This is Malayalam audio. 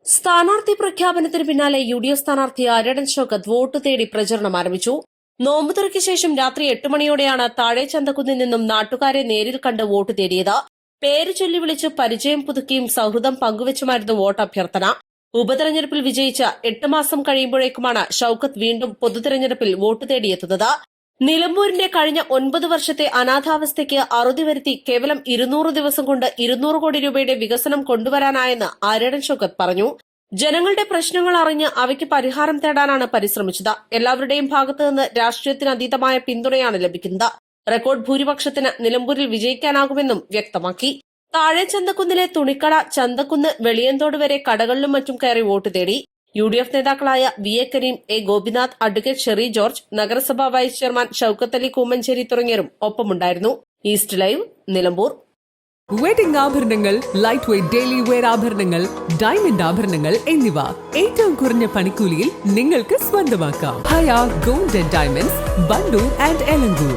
സ്ഥാനാർത്ഥി പ്രഖ്യാപനത്തിന് പിന്നാലെ UDF സ്ഥാനാർത്ഥി ആര്യടൻ ഷൗക്കത്ത് വോട്ട് തേടി പ്രചരണം ആരംഭിച്ചു. നോമ്പുതുറയ്ക്ക് ശേഷം രാത്രി 8 മണിയോടെയാണ് താഴെ ചന്തക്കുന്നിൽ നിന്നും നാട്ടുകാരെ നേരിൽ കണ്ട് വോട്ട് തേടിയത്. പേര് ചൊല്ലി വിളിച്ച് പരിചയം പുതുക്കിയും സൌഹൃദം പങ്കുവച്ചുമായിരുന്നു വോട്ടഭ്യർത്ഥന. ഉപതെരഞ്ഞെടുപ്പിൽ വിജയിച്ച 8 മാസം കഴിയുമ്പോഴേക്കുമാണ് ഷൗക്കത്ത് വീണ്ടും പൊതുതെരഞ്ഞെടുപ്പിൽ വോട്ട് തേടിയെത്തുന്നത്. നിലമ്പൂരിന്റെ കഴിഞ്ഞ 9 വർഷത്തെ അനാഥാവസ്ഥയ്ക്ക് അറുതി വരുത്തി കേവലം 200 ദിവസം കൊണ്ട് 200 കോടി രൂപയുടെ വികസനം കൊണ്ടുവരാനായെന്ന് ആര്യടൻ ഷൗക്കത്ത് പറഞ്ഞു. ജനങ്ങളുടെ പ്രശ്നങ്ങൾ അറിഞ്ഞ് അവയ്ക്ക് പരിഹാരം തേടാനാണ് പരിശ്രമിച്ചത്. എല്ലാവരുടെയും ഭാഗത്തുനിന്ന് രാഷ്ട്രീയത്തിന് അതീതമായ പിന്തുണയാണ് ലഭിക്കുന്നത്. റെക്കോർഡ് ഭൂരിപക്ഷത്തിന് നിലമ്പൂരിൽ വിജയിക്കാനാകുമെന്നും വ്യക്തമാക്കി. താഴെ ചന്തക്കുന്നിലെ തുണിക്കട, ചന്തക്കുന്ന്, വെളിയന്തോട് വരെ കടകളിലും മറ്റും കയറി വോട്ട് തേടി. UDF നേതാക്കളായ VA Kareem, A Gopinath, advocate Sherry George, നഗരസഭാ വൈസ് ചെയർമാൻ ഷൌക്കത്ത് അലി കൂമഞ്ചേരി തുടങ്ങിയവരും ഒപ്പമുണ്ടായിരുന്നു. East live, Nilambur. വെഡിംഗ് ആഭരണങ്ങൾ, ലൈറ്റ് വെയ്റ്റ് ഡെയിലി വെയർ ആഭരണങ്ങൾ, ഡയമണ്ട് ആഭരണങ്ങൾ എന്നിവ ഏറ്റവും കുറഞ്ഞ പണിക്കൂലിയിൽ നിങ്ങൾക്ക് സ്വന്തമാക്കാം. Haya gold and diamonds, Bandoor and Elankur.